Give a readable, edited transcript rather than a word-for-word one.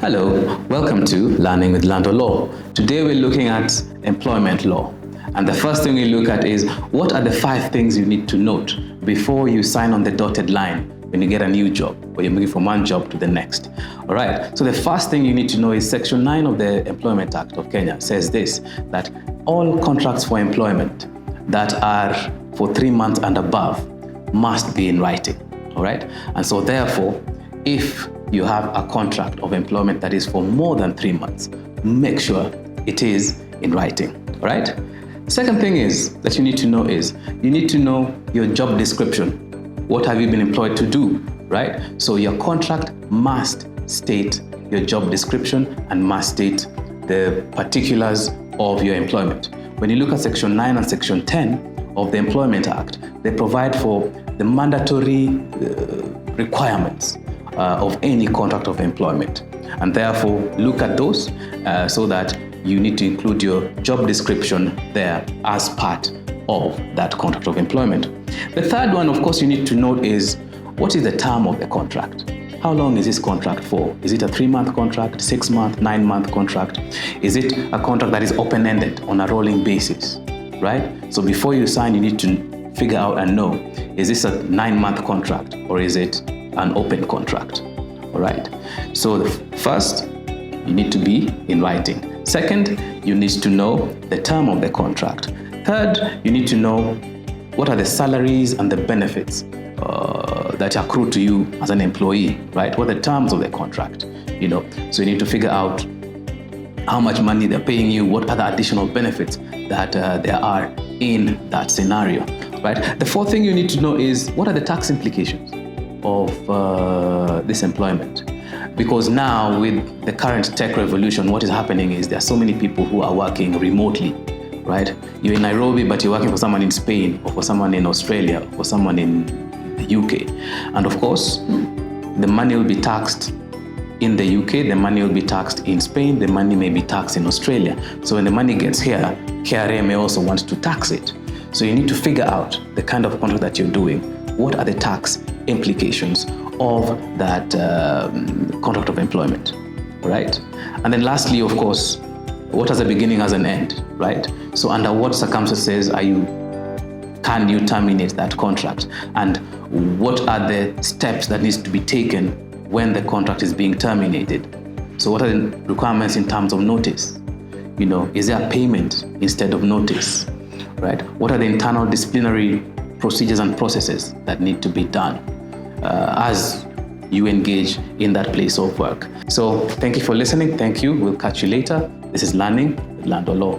Hello, welcome to Learning with Land Law. Today we're looking at employment law. And the first thing we look at is what are the 5 things you need to note before you sign on the dotted line when you get a new job or you're moving from one job to the next. All right, so the first thing you need to know is Section 9 of the Employment Act of Kenya says this, that all contracts for employment that are for 3 months and above must be in writing. All right, and so therefore, if you have a contract of employment that is for more than 3 months, make sure it is in writing. All right. Second thing is that you need to know is you need to know your job description. What have you been employed to do, right? So your contract must state your job description and must state the particulars of your employment. When you look at Section 9 and Section 10 of the Employment Act, they provide for the mandatory requirements of any contract of employment. And therefore, look at those so that you need to include your job description there as part of that contract of employment. The third one, of course, you need to note is what is the term of the contract? How long is this contract for? Is it a 3-month contract, 6-month, 9-month contract? Is it a contract that is open-ended on a rolling basis, right? So before you sign, you need to figure out and know, is this a 9-month contract or is it an open contract? All right. So the first, you need to be in writing. Second, you need to know the term of the contract. Third, you need to know what are the salaries and the benefits that accrue to you as an employee, right? What are the terms of the contract, So you need to figure out how much money they're paying you, what other additional benefits that there are in that scenario, right? The fourth thing you need to know is what are the tax implications of this employment. Because now with the current tech revolution, what is happening is there are so many people who are working remotely, right? You're in Nairobi, but you're working for someone in Spain or for someone in Australia or for someone in the UK. And of course, the money will be taxed in the UK, the money will be taxed in Spain, the money may be taxed in Australia. So when the money gets here, KRA may also want to tax it. So you need to figure out the kind of contract that you're doing. What are the tax implications of that contract of employment, right? And then lastly, of course, what has a beginning as an end, right? So under what circumstances can you terminate that contract? And what are the steps that needs to be taken when the contract is being terminated? So what are the requirements in terms of notice? Is there a payment instead of notice, right? What are the internal disciplinary procedures and processes that need to be done as you engage in that place of work? So thank you for listening. Thank you. We'll catch you later. This is Learning with Land Law.